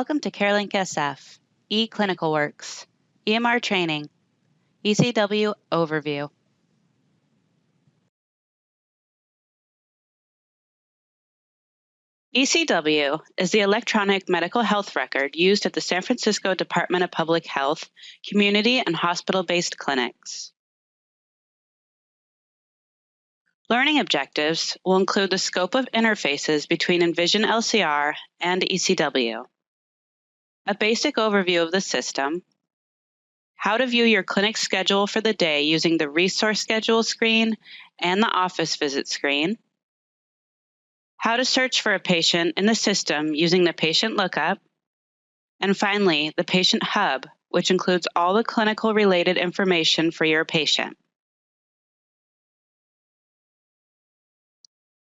Welcome to CareLink SF, eClinical Works, EMR Training, eCW Overview. eCW is the electronic medical health record used at the San Francisco Department of Public Health, community and hospital-based clinics. Learning objectives will include the scope of interfaces between Envision LCR and eCW, a basic overview of the system, how to view your clinic schedule for the day using the resource schedule screen and the office visit screen, how to search for a patient in the system using the patient lookup, and finally, the patient hub, which includes all the clinical related information for your patient.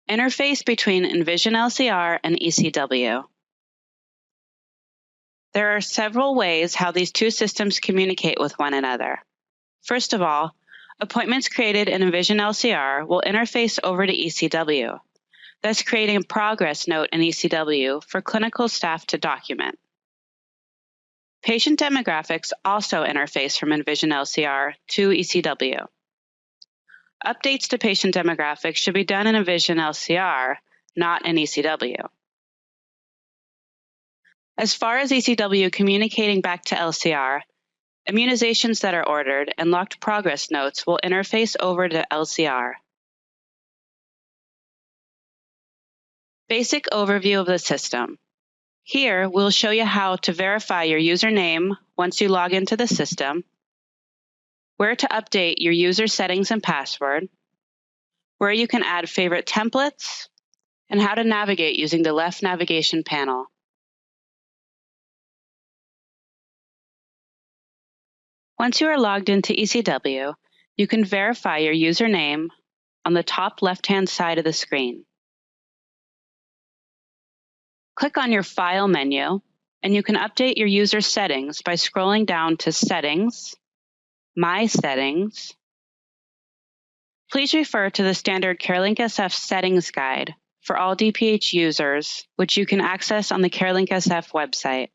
Interface between Envision LCR and eCW. There are several ways how these two systems communicate with one another. First of all, appointments created in Envision LCR will interface over to eCW, thus creating a progress note in eCW for clinical staff to document. Patient demographics also interface from Envision LCR to eCW. Updates to patient demographics should be done in Envision LCR, not in eCW. As far as eCW communicating back to LCR, immunizations that are ordered and locked progress notes will interface over to LCR. Basic overview of the system. Here, we'll show you how to verify your username once you log into the system, where to update your user settings and password, where you can add favorite templates, and how to navigate using the left navigation panel. Once you are logged into eCW, you can verify your username on the top left-hand side of the screen. Click on your File menu, and you can update your user settings by scrolling down to Settings, My Settings. Please refer to the standard CareLink SF Settings Guide for all DPH users, which you can access on the CareLink SF website.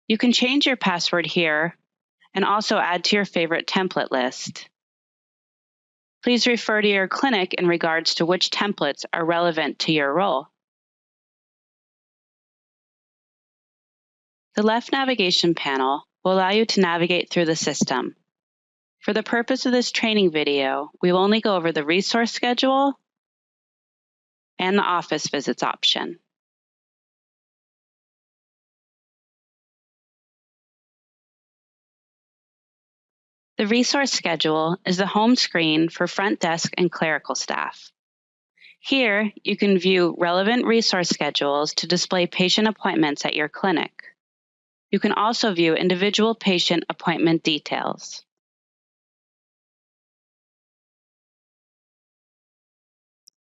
You can change your password here and also add to your favorite template list. Please refer to your clinic in regards to which templates are relevant to your role. The left navigation panel will allow you to navigate through the system. For the purpose of this training video, we will only go over the resource schedule and the office visits option. The resource schedule is the home screen for front desk and clerical staff. Here, you can view relevant resource schedules to display patient appointments at your clinic. You can also view individual patient appointment details.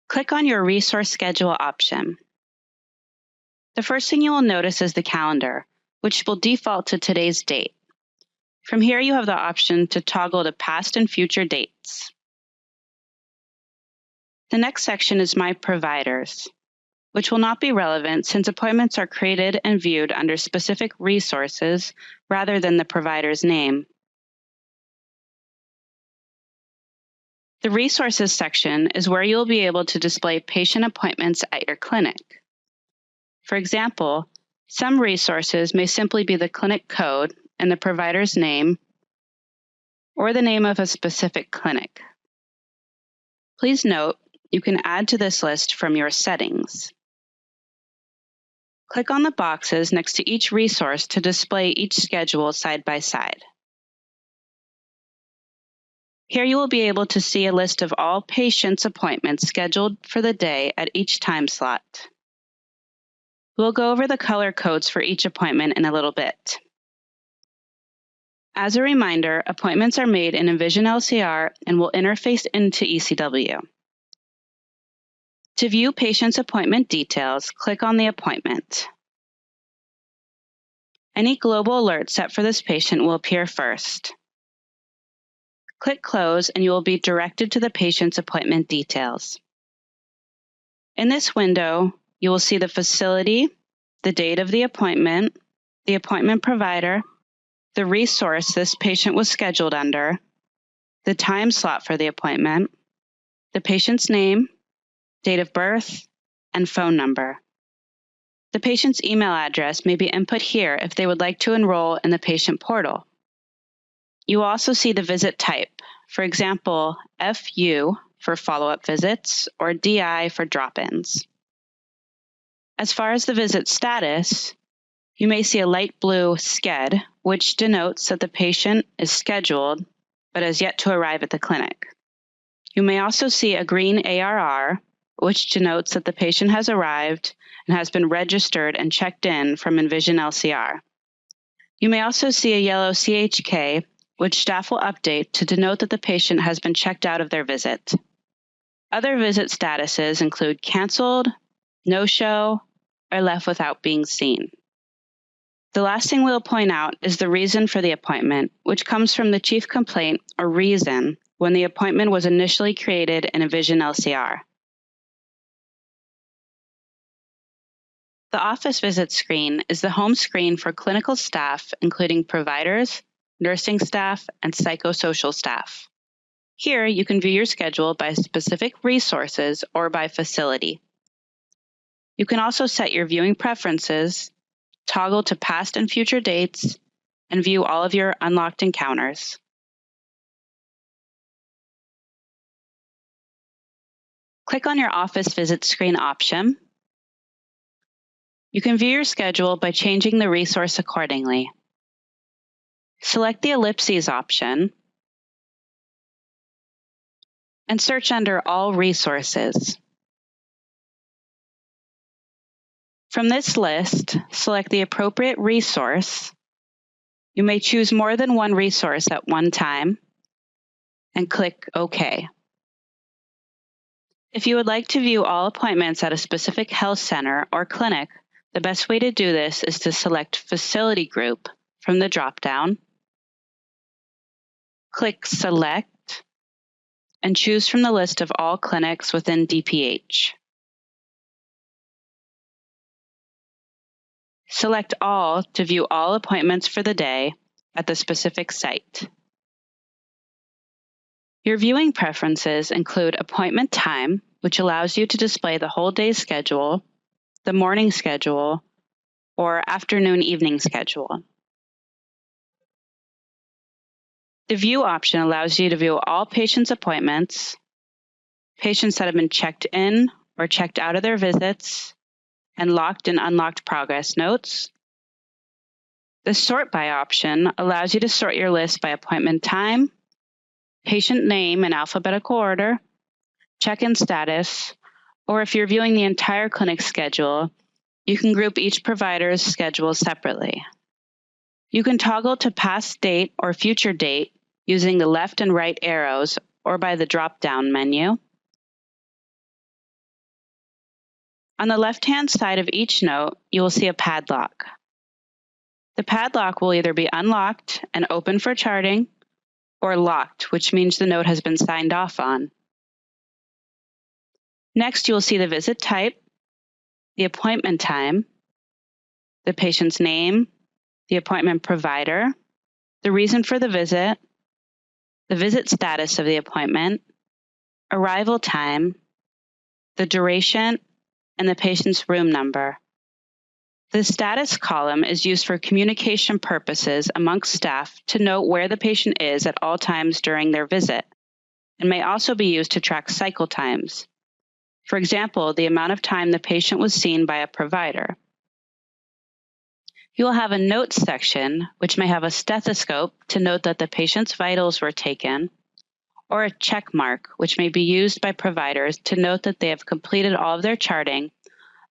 Click on your resource schedule option. The first thing you will notice is the calendar, which will default to today's date. From here, you have the option to toggle to past and future dates. The next section is My Providers, which will not be relevant since appointments are created and viewed under specific resources rather than the provider's name. The Resources section is where you'll be able to display patient appointments at your clinic. For example, some resources may simply be the clinic code and the provider's name, or the name of a specific clinic. Please note, you can add to this list from your settings. Click on the boxes next to each resource to display each schedule side by side. Here you will be able to see a list of all patients' appointments scheduled for the day at each time slot. We'll go over the color codes for each appointment in a little bit. As a reminder, appointments are made in Envision LCR and will interface into eCW. To view patient's appointment details, click on the appointment. Any global alert set for this patient will appear first. Click Close and you will be directed to the patient's appointment details. In this window, you will see the facility, the date of the appointment provider, the resource this patient was scheduled under, the time slot for the appointment, the patient's name, date of birth, and phone number. The patient's email address may be input here if they would like to enroll in the patient portal. You will also see the visit type, for example, FU for follow-up visits or DI for drop-ins. As far as the visit status, you may see a light blue SCED, which denotes that the patient is scheduled but has yet to arrive at the clinic. You may also see a green ARR, which denotes that the patient has arrived and has been registered and checked in from Envision LCR. You may also see a yellow CHK, which staff will update to denote that the patient has been checked out of their visit. Other visit statuses include canceled, no-show, or left without being seen. The last thing we'll point out is the reason for the appointment, which comes from the chief complaint or reason when the appointment was initially created in Envision LCR. The office visit screen is the home screen for clinical staff, including providers, nursing staff, and psychosocial staff. Here, you can view your schedule by specific resources or by facility. You can also set your viewing preferences, toggle to past and future dates, and view all of your unlocked encounters. Click on your office visit screen option. You can view your schedule by changing the resource accordingly. Select the ellipses option and search under All Resources. From this list, select the appropriate resource. You may choose more than one resource at one time and click OK. If you would like to view all appointments at a specific health center or clinic, the best way to do this is to select Facility Group from the drop-down, click Select, and choose from the list of all clinics within DPH. Select All to view all appointments for the day at the specific site. Your viewing preferences include appointment time, which allows you to display the whole day's schedule, the morning schedule, or afternoon-evening schedule. The View option allows you to view all patients' appointments, patients that have been checked in or checked out of their visits, and locked and unlocked progress notes. The Sort By option allows you to sort your list by appointment time, patient name in alphabetical order, check-in status, or if you're viewing the entire clinic schedule, you can group each provider's schedule separately. You can toggle to past date or future date using the left and right arrows or by the drop-down menu. On the left-hand side of each note, you will see a padlock. The padlock will either be unlocked and open for charting, or locked, which means the note has been signed off on. Next, you will see the visit type, the appointment time, the patient's name, the appointment provider, the reason for the visit status of the appointment, arrival time, the duration, and the patient's room number. The status column is used for communication purposes amongst staff to note where the patient is at all times during their visit, and may also be used to track cycle times. For example, the amount of time the patient was seen by a provider. You will have a notes section, which may have a stethoscope to note that the patient's vitals were taken, or a check mark, which may be used by providers to note that they have completed all of their charting,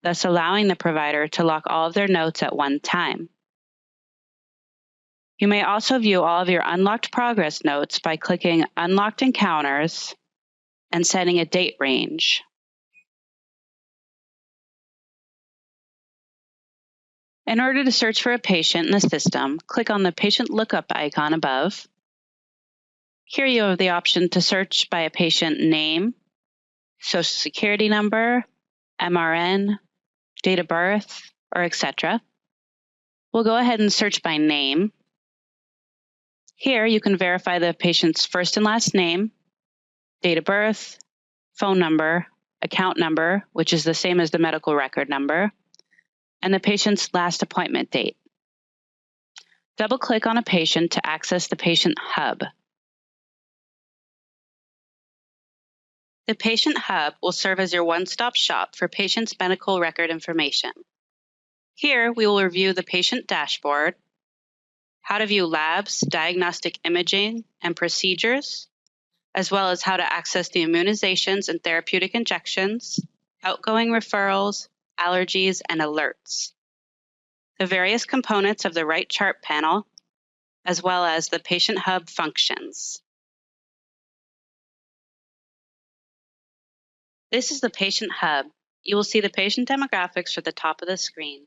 thus allowing the provider to lock all of their notes at one time. You may also view all of your unlocked progress notes by clicking Unlocked Encounters and setting a date range. In order to search for a patient in the system, click on the patient lookup icon above. Here you have the option to search by a patient name, social security number, MRN, date of birth, or etc. We'll go ahead and search by name. Here, you can verify the patient's first and last name, date of birth, phone number, account number, which is the same as the medical record number, and the patient's last appointment date. Double-click on a patient to access the Patient Hub. The Patient Hub will serve as your one-stop shop for patients' medical record information. Here, we will review the patient dashboard, how to view labs, diagnostic imaging, and procedures, as well as how to access the immunizations and therapeutic injections, outgoing referrals, allergies, and alerts, the various components of the right chart panel, as well as the Patient Hub functions. This is the Patient Hub. You will see the patient demographics at the top of the screen.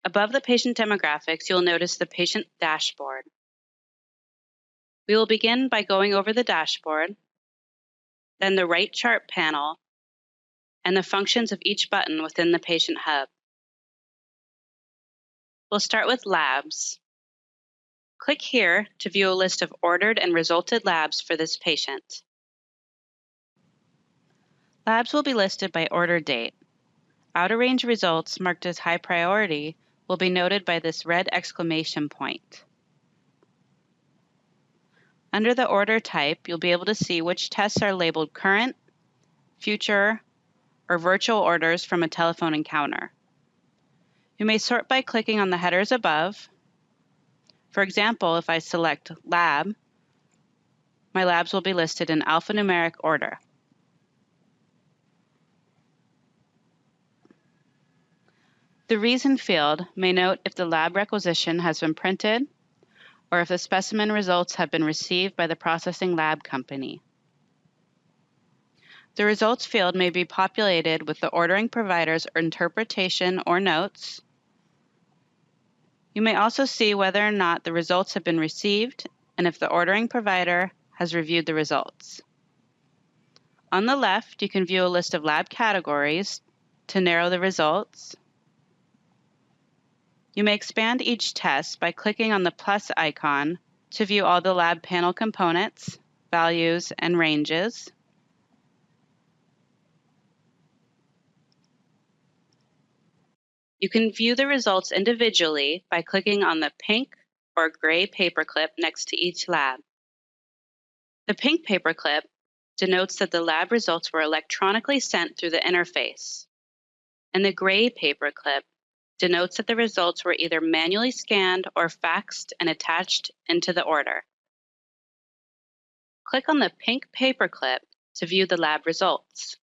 Above the patient demographics, you'll notice the patient dashboard. We will begin by going over the dashboard, then the right chart panel, and the functions of each button within the Patient Hub. We'll start with labs. Click here to view a list of ordered and resulted labs for this patient. Labs will be listed by order date. Out-of-range results marked as high priority will be noted by this red exclamation point. Under the order type, you'll be able to see which tests are labeled current, future, or virtual orders from a telephone encounter. You may sort by clicking on the headers above. For example, if I select lab, my labs will be listed in alphanumeric order. The reason field may note if the lab requisition has been printed or if the specimen results have been received by the processing lab company. The results field may be populated with the ordering provider's interpretation or notes. You may also see whether or not the results have been received and if the ordering provider has reviewed the results. On the left, you can view a list of lab categories to narrow the results. You may expand each test by clicking on the plus icon to view all the lab panel components, values, and ranges. You can view the results individually by clicking on the pink or gray paperclip next to each lab. The pink paperclip denotes that the lab results were electronically sent through the interface, and the gray paperclip denotes that the results were either manually scanned or faxed and attached into the order. Click on the pink paperclip to view the lab results.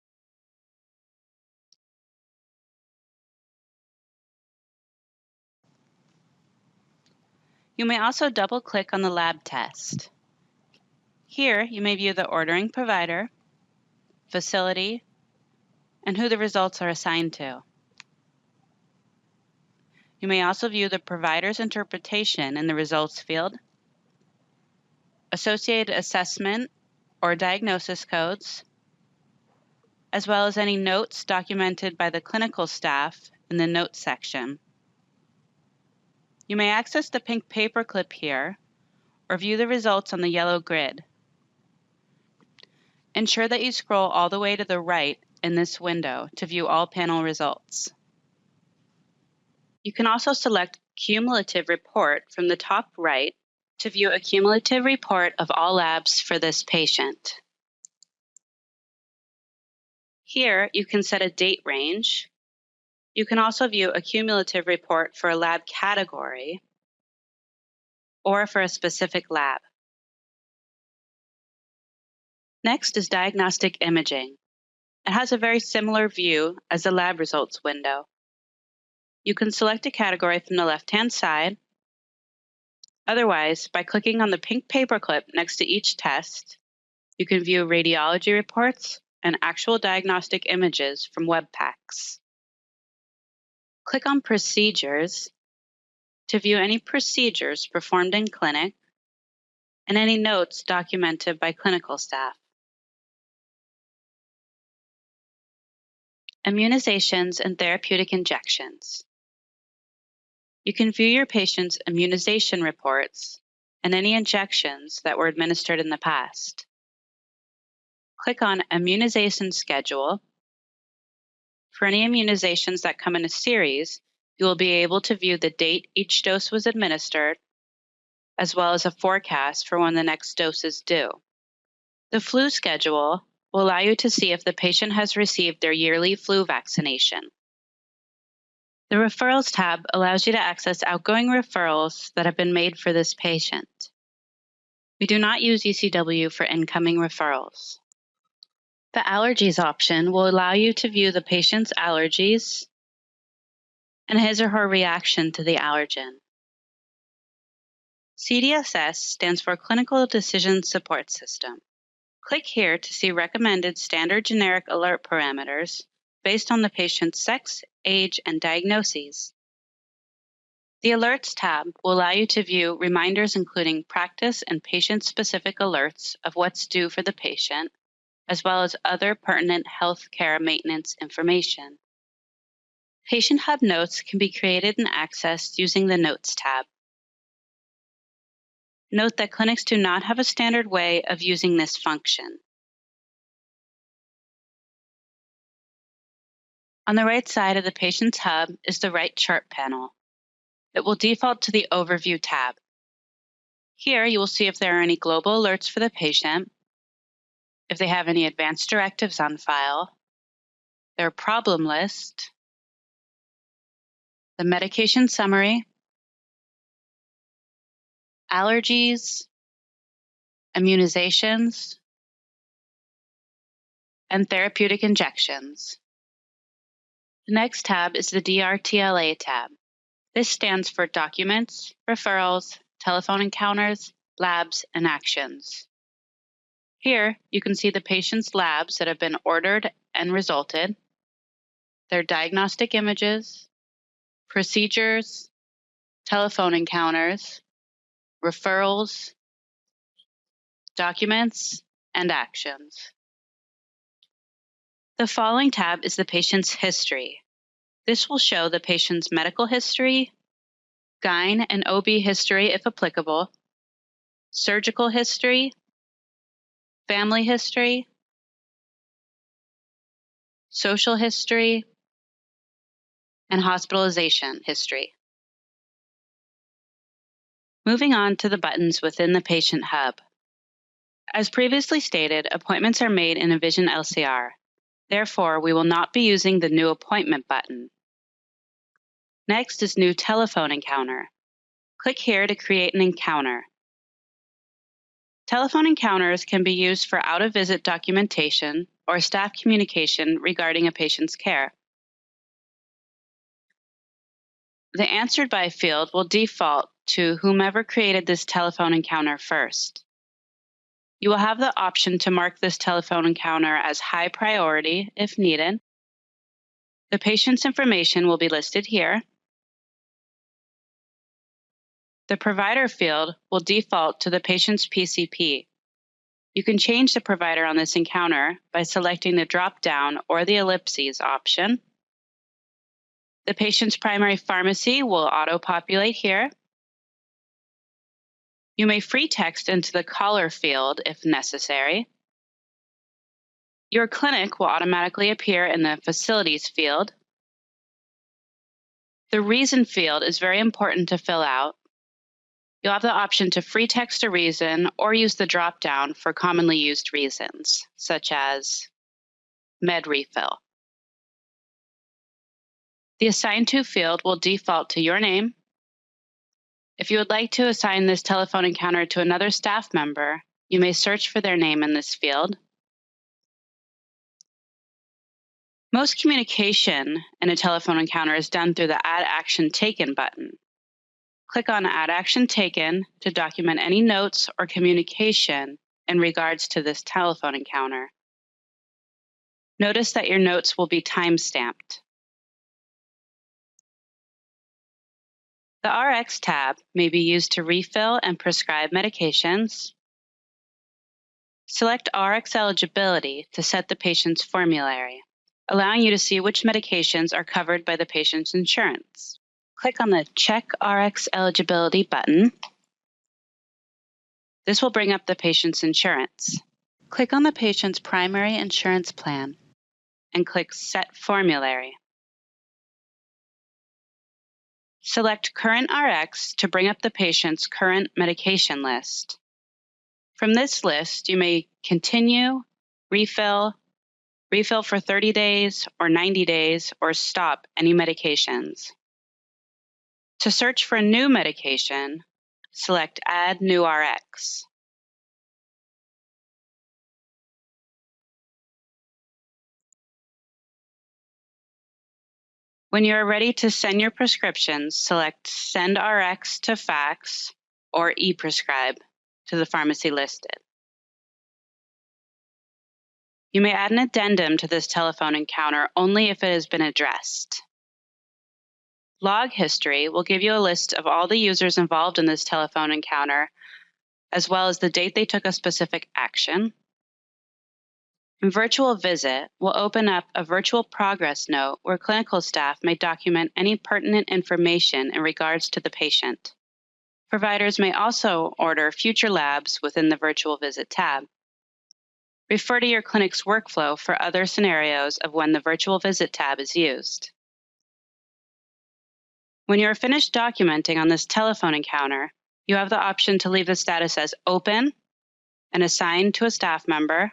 You may also double-click on the lab test. Here, you may view the ordering provider, facility, and who the results are assigned to. You may also view the provider's interpretation in the results field, associated assessment or diagnosis codes, as well as any notes documented by the clinical staff in the notes section. You may access the pink paperclip here or view the results on the yellow grid. Ensure that you scroll all the way to the right in this window to view all panel results. You can also select Cumulative Report from the top right to view a cumulative report of all labs for this patient. Here, you can set a date range. You can also view a cumulative report for a lab category or for a specific lab. Next is Diagnostic Imaging. It has a very similar view as the lab results window. You can select a category from the left-hand side. Otherwise, by clicking on the pink paperclip next to each test, you can view radiology reports and actual diagnostic images from web packs. Click on Procedures to view any procedures performed in clinic and any notes documented by clinical staff. Immunizations and therapeutic injections. You can view your patient's immunization reports and any injections that were administered in the past. Click on Immunization Schedule. For any immunizations that come in a series, you will be able to view the date each dose was administered, as well as a forecast for when the next dose is due. The flu schedule will allow you to see if the patient has received their yearly flu vaccination. The Referrals tab allows you to access outgoing referrals that have been made for this patient. We do not use eCW for incoming referrals. The Allergies option will allow you to view the patient's allergies and his or her reaction to the allergen. CDSS stands for Clinical Decision Support System. Click here to see recommended standard generic alert parameters based on the patient's sex, age, and diagnoses. The Alerts tab will allow you to view reminders including practice and patient-specific alerts of what's due for the patient, as well as other pertinent healthcare maintenance information. Patient Hub notes can be created and accessed using the Notes tab. Note that clinics do not have a standard way of using this function. On the right side of the Patient's Hub is the right chart panel. It will default to the Overview tab. Here you will see if there are any global alerts for the patient, if they have any advanced directives on file, their problem list, the medication summary, allergies, immunizations, and therapeutic injections. The next tab is the DRTLA tab. This stands for Documents, Referrals, Telephone Encounters, Labs, and Actions. Here, you can see the patient's labs that have been ordered and resulted, their diagnostic images, procedures, telephone encounters, referrals, documents, and actions. The following tab is the patient's history. This will show the patient's medical history, GYN and OB history if applicable, surgical history, family history, social history, and hospitalization history. Moving on to the buttons within the Patient Hub. As previously stated, appointments are made in a Vision LCR. Therefore, we will not be using the New Appointment button. Next is New Telephone Encounter. Click here to create an encounter. Telephone encounters can be used for out-of-visit documentation or staff communication regarding a patient's care. The Answered By field will default to whomever created this telephone encounter first. You will have the option to mark this telephone encounter as high priority if needed. The patient's information will be listed here. The provider field will default to the patient's PCP. You can change the provider on this encounter by selecting the drop-down or the ellipses option. The patient's primary pharmacy will auto-populate here. You may free text into the caller field if necessary. Your clinic will automatically appear in the facilities field. The reason field is very important to fill out. You'll have the option to free text a reason or use the drop-down for commonly used reasons, such as med refill. The Assign To field will default to your name. If you would like to assign this telephone encounter to another staff member, you may search for their name in this field. Most communication in a telephone encounter is done through the Add Action Taken button. Click on Add Action Taken to document any notes or communication in regards to this telephone encounter. Notice that your notes will be time-stamped. The RX tab may be used to refill and prescribe medications. Select RX eligibility to set the patient's formulary. allowing you to see which medications are covered by the patient's insurance. Click on the Check Rx Eligibility button. This will bring up the patient's insurance. Click on the patient's primary insurance plan and click Set Formulary. Select Current Rx to bring up the patient's current medication list. From this list, you may continue, refill for 30 days or 90 days, or stop any medications. To search for a new medication, select Add New Rx. When you are ready to send your prescriptions, select Send Rx to fax or e-prescribe to the pharmacy listed. You may add an addendum to this telephone encounter only if it has been addressed. Log history will give you a list of all the users involved in this telephone encounter, as well as the date they took a specific action. And virtual visit will open up a virtual progress note where clinical staff may document any pertinent information in regards to the patient. Providers may also order future labs within the virtual visit tab. Refer to your clinic's workflow for other scenarios of when the virtual visit tab is used. When you are finished documenting on this telephone encounter, you have the option to leave the status as open and assigned to a staff member,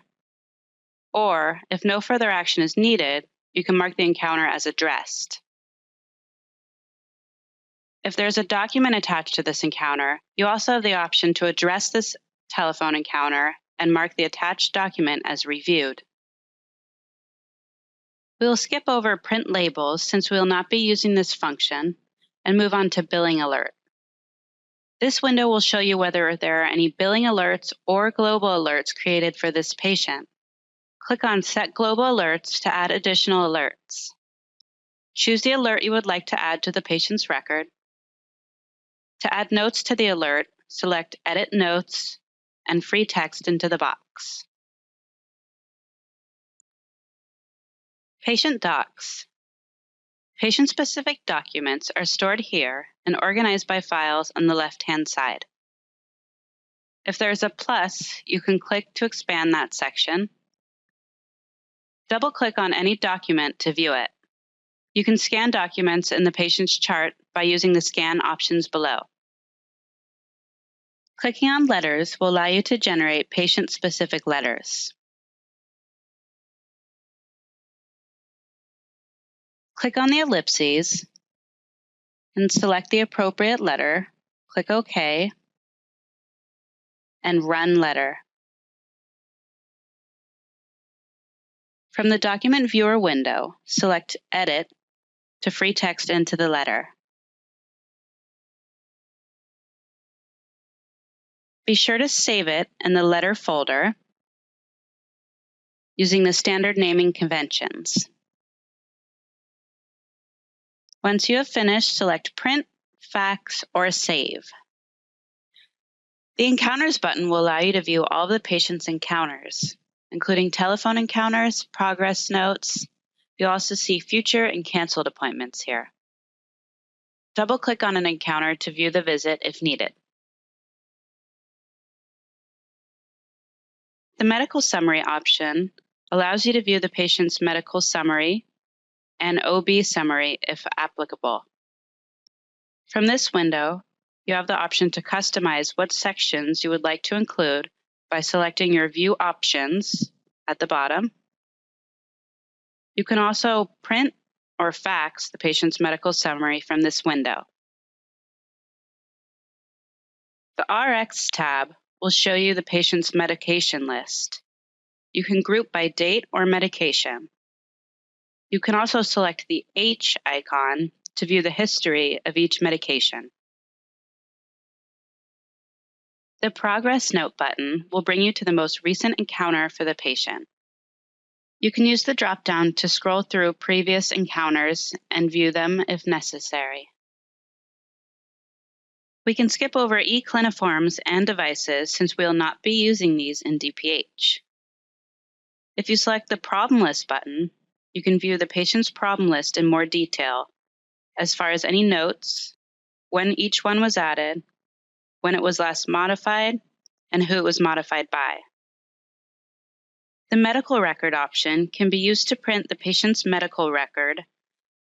or if no further action is needed, you can mark the encounter as addressed. If there's a document attached to this encounter, you also have the option to address this telephone encounter and mark the attached document as reviewed. We will skip over print labels since we will not be using this function and move on to billing alert. This window will show you whether there are any billing alerts or global alerts created for this patient. Click on Set Global Alerts to add additional alerts. Choose the alert you would like to add to the patient's record. To add notes to the alert, select Edit Notes and free text into the box. Patient Docs. Patient-specific documents are stored here and organized by files on the left-hand side. If there is a plus, you can click to expand that section. Double-click on any document to view it. You can scan documents in the patient's chart by using the scan options below. Clicking on letters will allow you to generate patient-specific letters. Click on the ellipses and select the appropriate letter. Click OK and Run Letter. From the Document Viewer window, select Edit to free text into the letter. Be sure to save it in the letter folder using the standard naming conventions. Once you have finished, select Print, Fax, or Save. The Encounters button will allow you to view all of the patient's encounters, including telephone encounters, progress notes. You'll also see future and canceled appointments here. Double-click on an encounter to view the visit if needed. The Medical Summary option allows you to view the patient's medical summary and OB summary if applicable. From this window, you have the option to customize what sections you would like to include by selecting your View options at the bottom. You can also print or fax the patient's medical summary from this window. The RX tab will show you the patient's medication list. You can group by date or medication. You can also select the H icon to view the history of each medication. The Progress Note button will bring you to the most recent encounter for the patient. You can use the drop-down to scroll through previous encounters and view them if necessary. We can skip over eCliniforms and devices since we will not be using these in DPH. If you select the Problem List button, you can view the patient's problem list in more detail as far as any notes, when each one was added, when it was last modified, and who it was modified by. The medical record option can be used to print the patient's medical record,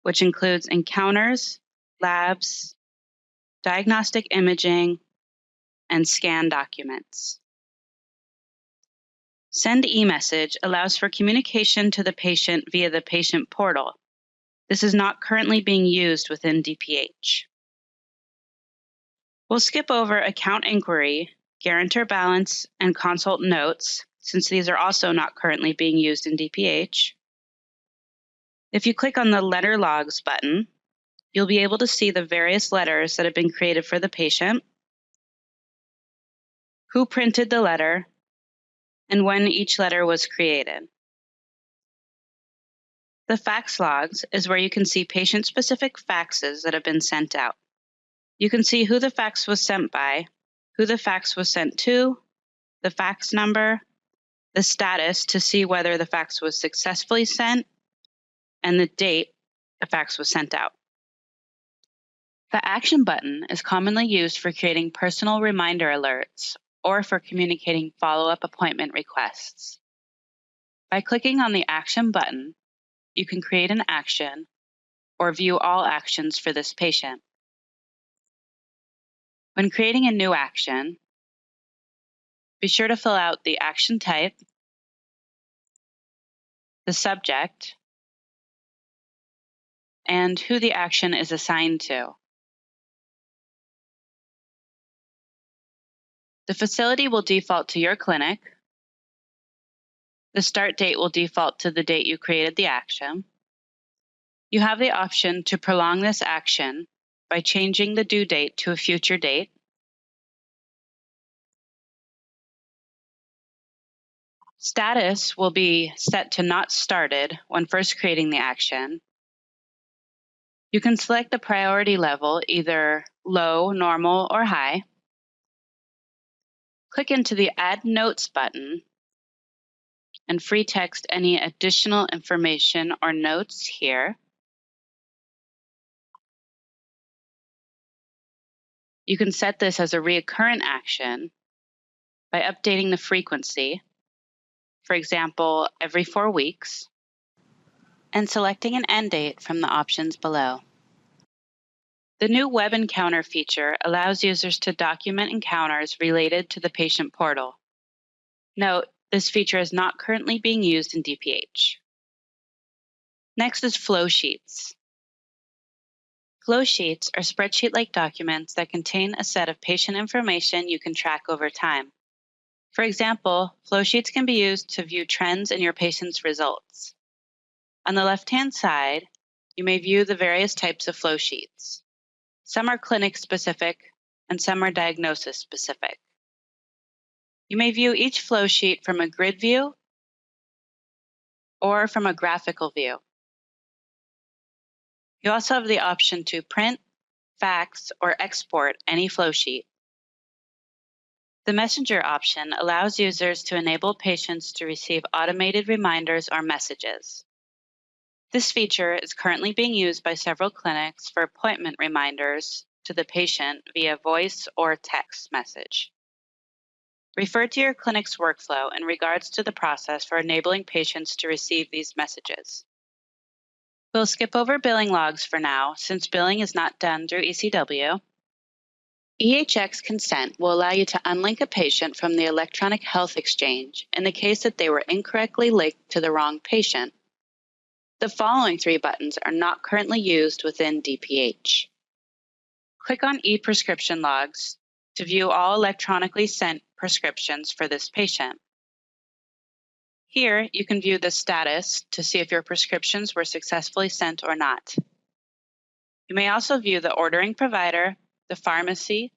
which includes encounters, labs, diagnostic imaging, and scan documents. Send eMessage allows for communication to the patient via the patient portal. This is not currently being used within DPH. We'll skip over account inquiry, guarantor balance, and consult notes, since these are also not currently being used in DPH. If you click on the Letter Logs button, you'll be able to see the various letters that have been created for the patient, who printed the letter, and when each letter was created. The fax logs is where you can see patient-specific faxes that have been sent out. You can see who the fax was sent by, who the fax was sent to, the fax number, the status to see whether the fax was successfully sent, and the date the fax was sent out. The Action button is commonly used for creating personal reminder alerts or for communicating follow-up appointment requests. By clicking on the Action button, you can create an action or view all actions for this patient. When creating a new action, be sure to fill out the action type, the subject, and who the action is assigned to. The facility will default to your clinic. The start date will default to the date you created the action. You have the option to prolong this action by changing the due date to a future date. Status will be set to not started when first creating the action. You can select the priority level, either low, normal, or high. Click into the Add Notes button and free text any additional information or notes here. You can set this as a recurrent action by updating the frequency, for example, every 4 weeks, and selecting an end date from the options below. The new Web Encounter feature allows users to document encounters related to the patient portal. Note, this feature is not currently being used in DPH. Next is flow sheets. Flow sheets are spreadsheet-like documents that contain a set of patient information you can track over time. For example, flow sheets can be used to view trends in your patient's results. On the left-hand side, you may view the various types of flow sheets. Some are clinic-specific, and some are diagnosis-specific. You may view each flow sheet from a grid view or from a graphical view. You also have the option to print, fax, or export any flow sheet. The Messenger option allows users to enable patients to receive automated reminders or messages. This feature is currently being used by several clinics for appointment reminders to the patient via voice or text message. Refer to your clinic's workflow in regards to the process for enabling patients to receive these messages. We'll skip over billing logs for now, since billing is not done through eCW. EHX consent will allow you to unlink a patient from the electronic health exchange in the case that they were incorrectly linked to the wrong patient. The following 3 buttons are not currently used within DPH. Click on e-prescription logs to view all electronically sent prescriptions for this patient. Here, you can view the status to see if your prescriptions were successfully sent or not. You may also view the ordering provider, the pharmacy,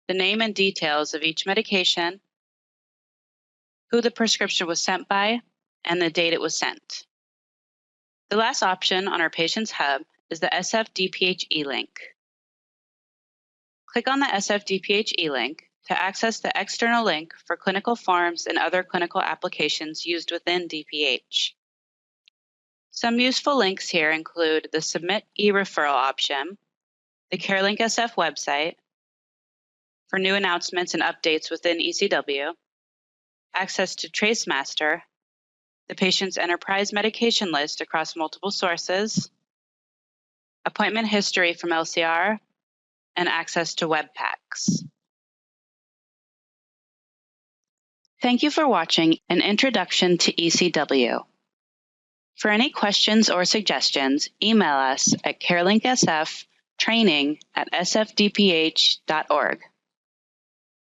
the name and details of each medication, who the prescription was sent by, and the date it was sent. The last option on our Patients Hub is the SF-DPH e-link. Click on the SF-DPH e-link to access the external link for clinical forms and other clinical applications used within DPH. Some useful links here include the Submit e-referral option, the CareLink SF website for new announcements and updates within ECW, access to TraceMaster, the patient's enterprise medication list across multiple sources, appointment history from LCR, and access to web packs. Thank you for watching an introduction to ECW. For any questions or suggestions, email us at carelinkSFtraining@sfdph.org.